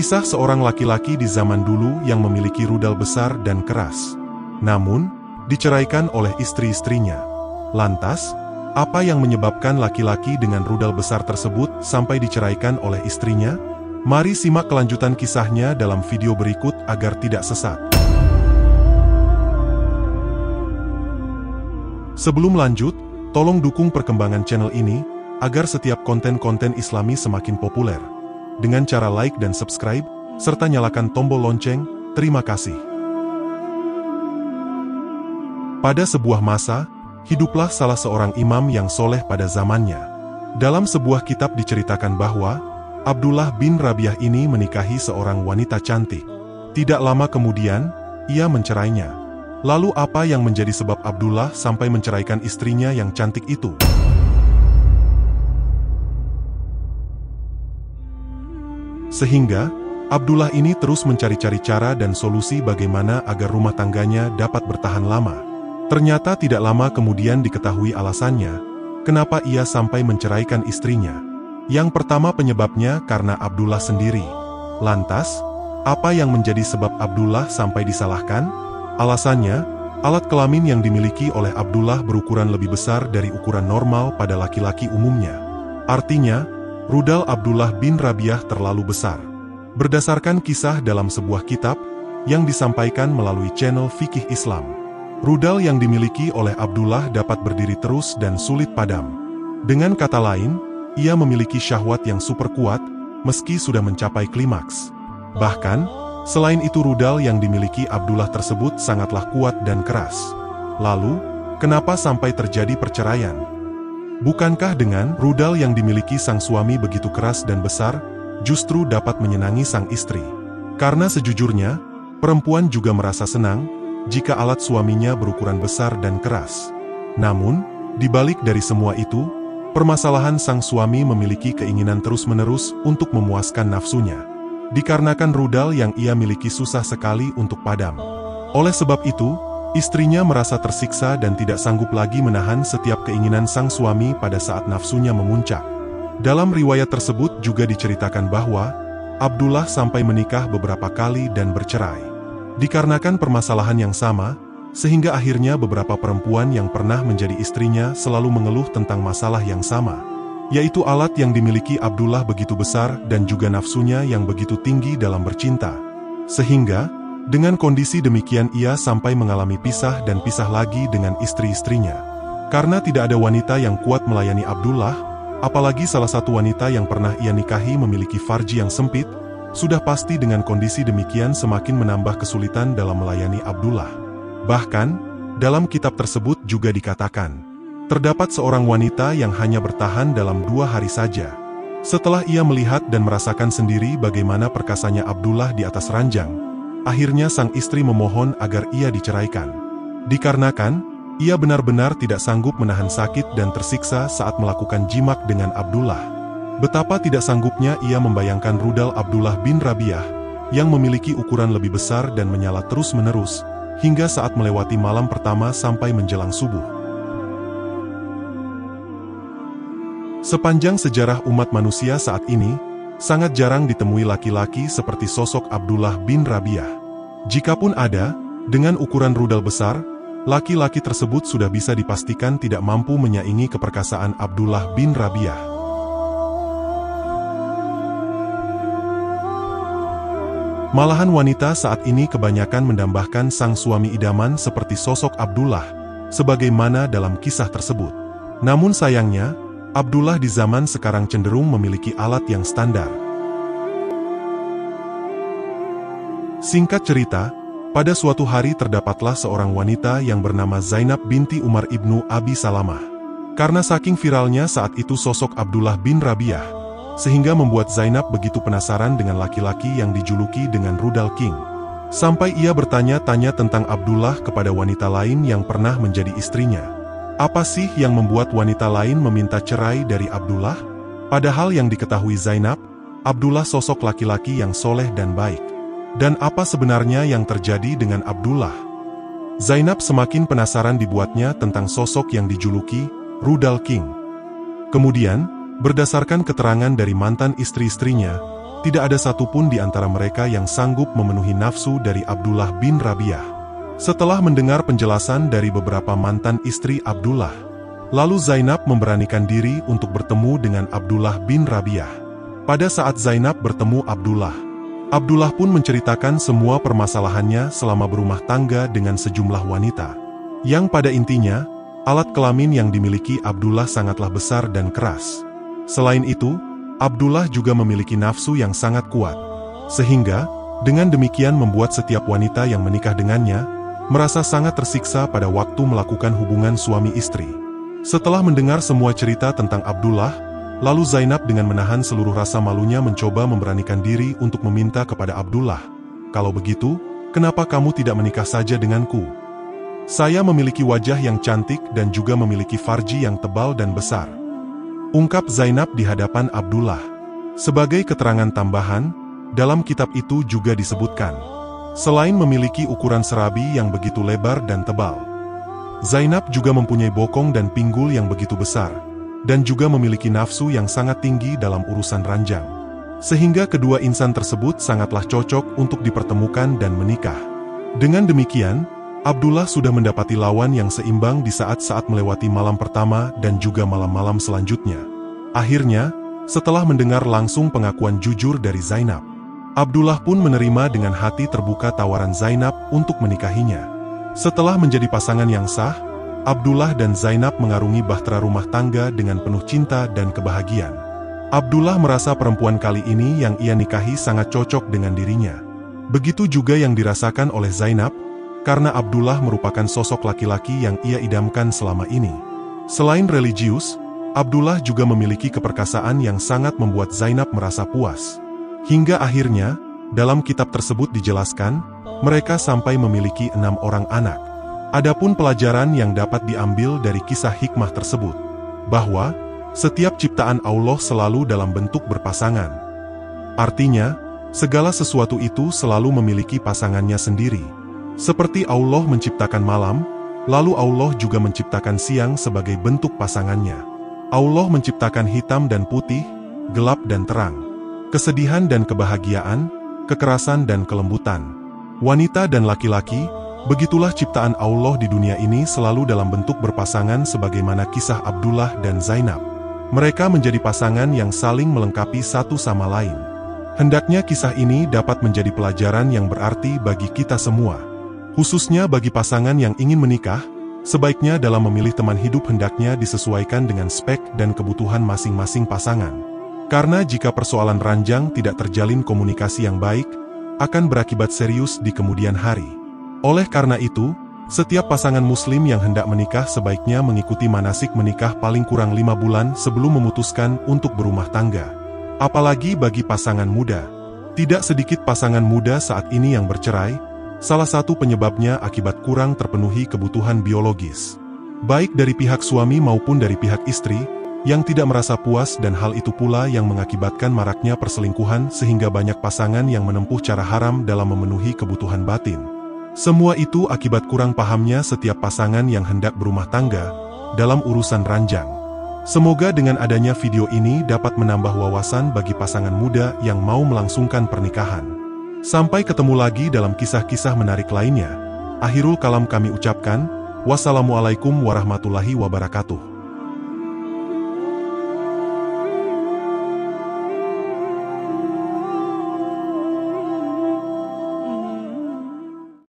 Kisah seorang laki-laki di zaman dulu yang memiliki rudal besar dan keras. Namun, diceraikan oleh istri-istrinya. Lantas, apa yang menyebabkan laki-laki dengan rudal besar tersebut sampai diceraikan oleh istrinya? Mari simak kelanjutan kisahnya dalam video berikut agar tidak sesat. Sebelum lanjut, tolong dukung perkembangan channel ini agar setiap konten-konten Islami semakin populer. Dengan cara like dan subscribe, serta nyalakan tombol lonceng. Terima kasih. Pada sebuah masa, hiduplah salah seorang imam yang soleh pada zamannya. Dalam sebuah kitab diceritakan bahwa Abdullah bin Rabiah ini menikahi seorang wanita cantik. Tidak lama kemudian, ia mencerainya. Lalu apa yang menjadi sebab Abdullah sampai menceraikan istrinya yang cantik itu? Sehingga, Abdullah ini terus mencari-cari cara dan solusi bagaimana agar rumah tangganya dapat bertahan lama. Ternyata tidak lama kemudian diketahui alasannya, kenapa ia sampai menceraikan istrinya. Yang pertama penyebabnya karena Abdullah sendiri. Lantas, apa yang menjadi sebab Abdullah sampai disalahkan? Alasannya, alat kelamin yang dimiliki oleh Abdullah berukuran lebih besar dari ukuran normal pada laki-laki umumnya. Artinya, rudal Abdullah bin Rabiah terlalu besar. Berdasarkan kisah dalam sebuah kitab yang disampaikan melalui channel Fikih Islam, rudal yang dimiliki oleh Abdullah dapat berdiri terus dan sulit padam. Dengan kata lain, ia memiliki syahwat yang super kuat meski sudah mencapai klimaks. Bahkan, selain itu rudal yang dimiliki Abdullah tersebut sangatlah kuat dan keras. Lalu, kenapa sampai terjadi perceraian? Bukankah dengan rudal yang dimiliki sang suami begitu keras dan besar, justru dapat menyenangi sang istri? Karena sejujurnya, perempuan juga merasa senang jika alat suaminya berukuran besar dan keras. Namun, dibalik dari semua itu, permasalahan sang suami memiliki keinginan terus-menerus untuk memuaskan nafsunya. Dikarenakan rudal yang ia miliki susah sekali untuk padam. Oleh sebab itu, istrinya merasa tersiksa dan tidak sanggup lagi menahan setiap keinginan sang suami pada saat nafsunya memuncak. Dalam riwayat tersebut juga diceritakan bahwa Abdullah sampai menikah beberapa kali dan bercerai. Dikarenakan permasalahan yang sama, sehingga akhirnya beberapa perempuan yang pernah menjadi istrinya selalu mengeluh tentang masalah yang sama, yaitu alat yang dimiliki Abdullah begitu besar dan juga nafsunya yang begitu tinggi dalam bercinta. Sehingga, dengan kondisi demikian ia sampai mengalami pisah dan pisah lagi dengan istri-istrinya. Karena tidak ada wanita yang kuat melayani Abdullah, apalagi salah satu wanita yang pernah ia nikahi memiliki farji yang sempit, sudah pasti dengan kondisi demikian semakin menambah kesulitan dalam melayani Abdullah. Bahkan, dalam kitab tersebut juga dikatakan, terdapat seorang wanita yang hanya bertahan dalam 2 hari saja. Setelah ia melihat dan merasakan sendiri bagaimana perkasanya Abdullah di atas ranjang, akhirnya sang istri memohon agar ia diceraikan. Dikarenakan, ia benar-benar tidak sanggup menahan sakit dan tersiksa saat melakukan jimak dengan Abdullah. Betapa tidak sanggupnya ia membayangkan rudal Abdullah bin Rabiah, yang memiliki ukuran lebih besar dan menyala terus-menerus, hingga saat melewati malam pertama sampai menjelang subuh. Sepanjang sejarah umat manusia saat ini, sangat jarang ditemui laki-laki seperti sosok Abdullah bin Rabiah. Jikapun ada, dengan ukuran rudal besar, laki-laki tersebut sudah bisa dipastikan tidak mampu menyaingi keperkasaan Abdullah bin Rabiah. Malahan wanita saat ini kebanyakan mendambakan sang suami idaman seperti sosok Abdullah, sebagaimana dalam kisah tersebut. Namun sayangnya, Abdullah di zaman sekarang cenderung memiliki alat yang standar. Singkat cerita, pada suatu hari terdapatlah seorang wanita yang bernama Zainab binti Umar ibnu Abi Salamah. Karena saking viralnya saat itu sosok Abdullah bin Rabiah, sehingga membuat Zainab begitu penasaran dengan laki-laki yang dijuluki dengan Rudal King. Sampai ia bertanya-tanya tentang Abdullah kepada wanita lain yang pernah menjadi istrinya. Apa sih yang membuat wanita lain meminta cerai dari Abdullah? Padahal yang diketahui Zainab, Abdullah sosok laki-laki yang soleh dan baik. Dan apa sebenarnya yang terjadi dengan Abdullah? Zainab semakin penasaran dibuatnya tentang sosok yang dijuluki Rudal King. Kemudian, berdasarkan keterangan dari mantan istri-istrinya, tidak ada satupun di antara mereka yang sanggup memenuhi nafsu dari Abdullah bin Rabi'ah. Setelah mendengar penjelasan dari beberapa mantan istri Abdullah, lalu Zainab memberanikan diri untuk bertemu dengan Abdullah bin Rabi'ah. Pada saat Zainab bertemu Abdullah pun menceritakan semua permasalahannya selama berumah tangga dengan sejumlah wanita, yang pada intinya, alat kelamin yang dimiliki Abdullah sangatlah besar dan keras. Selain itu, Abdullah juga memiliki nafsu yang sangat kuat, sehingga dengan demikian membuat setiap wanita yang menikah dengannya merasa sangat tersiksa pada waktu melakukan hubungan suami istri. Setelah mendengar semua cerita tentang Abdullah, lalu Zainab dengan menahan seluruh rasa malunya mencoba memberanikan diri untuk meminta kepada Abdullah, "Kalau begitu, kenapa kamu tidak menikah saja denganku? Saya memiliki wajah yang cantik dan juga memiliki farji yang tebal dan besar," ungkap Zainab di hadapan Abdullah. Sebagai keterangan tambahan, dalam kitab itu juga disebutkan, selain memiliki ukuran serabi yang begitu lebar dan tebal, Zainab juga mempunyai bokong dan pinggul yang begitu besar, dan juga memiliki nafsu yang sangat tinggi dalam urusan ranjang. Sehingga kedua insan tersebut sangatlah cocok untuk dipertemukan dan menikah. Dengan demikian, Abdullah sudah mendapati lawan yang seimbang di saat-saat melewati malam pertama dan juga malam-malam selanjutnya. Akhirnya, setelah mendengar langsung pengakuan jujur dari Zainab, Abdullah pun menerima dengan hati terbuka tawaran Zainab untuk menikahinya. Setelah menjadi pasangan yang sah, Abdullah dan Zainab mengarungi bahtera rumah tangga dengan penuh cinta dan kebahagiaan. Abdullah merasa perempuan kali ini yang ia nikahi sangat cocok dengan dirinya. Begitu juga yang dirasakan oleh Zainab, karena Abdullah merupakan sosok laki-laki yang ia idamkan selama ini. Selain religius, Abdullah juga memiliki keperkasaan yang sangat membuat Zainab merasa puas. Hingga akhirnya, dalam kitab tersebut dijelaskan, mereka sampai memiliki 6 orang anak. Adapun pelajaran yang dapat diambil dari kisah hikmah tersebut, bahwa setiap ciptaan Allah selalu dalam bentuk berpasangan. Artinya, segala sesuatu itu selalu memiliki pasangannya sendiri. Seperti Allah menciptakan malam, lalu Allah juga menciptakan siang sebagai bentuk pasangannya. Allah menciptakan hitam dan putih, gelap dan terang, kesedihan dan kebahagiaan, kekerasan dan kelembutan, wanita dan laki-laki. Begitulah ciptaan Allah di dunia ini selalu dalam bentuk berpasangan sebagaimana kisah Abdullah dan Zainab. Mereka menjadi pasangan yang saling melengkapi satu sama lain. Hendaknya kisah ini dapat menjadi pelajaran yang berarti bagi kita semua. Khususnya bagi pasangan yang ingin menikah, sebaiknya dalam memilih teman hidup hendaknya disesuaikan dengan spek dan kebutuhan masing-masing pasangan. Karena jika persoalan ranjang tidak terjalin komunikasi yang baik, akan berakibat serius di kemudian hari. Oleh karena itu, setiap pasangan muslim yang hendak menikah sebaiknya mengikuti manasik menikah paling kurang 5 bulan sebelum memutuskan untuk berumah tangga. Apalagi bagi pasangan muda. Tidak sedikit pasangan muda saat ini yang bercerai. Salah satu penyebabnya akibat kurang terpenuhi kebutuhan biologis, baik dari pihak suami maupun dari pihak istri, yang tidak merasa puas, dan hal itu pula yang mengakibatkan maraknya perselingkuhan sehingga banyak pasangan yang menempuh cara haram dalam memenuhi kebutuhan batin. Semua itu akibat kurang pahamnya setiap pasangan yang hendak berumah tangga dalam urusan ranjang. Semoga dengan adanya video ini dapat menambah wawasan bagi pasangan muda yang mau melangsungkan pernikahan. Sampai ketemu lagi dalam kisah-kisah menarik lainnya. Akhirul kalam kami ucapkan, wassalamualaikum warahmatullahi wabarakatuh.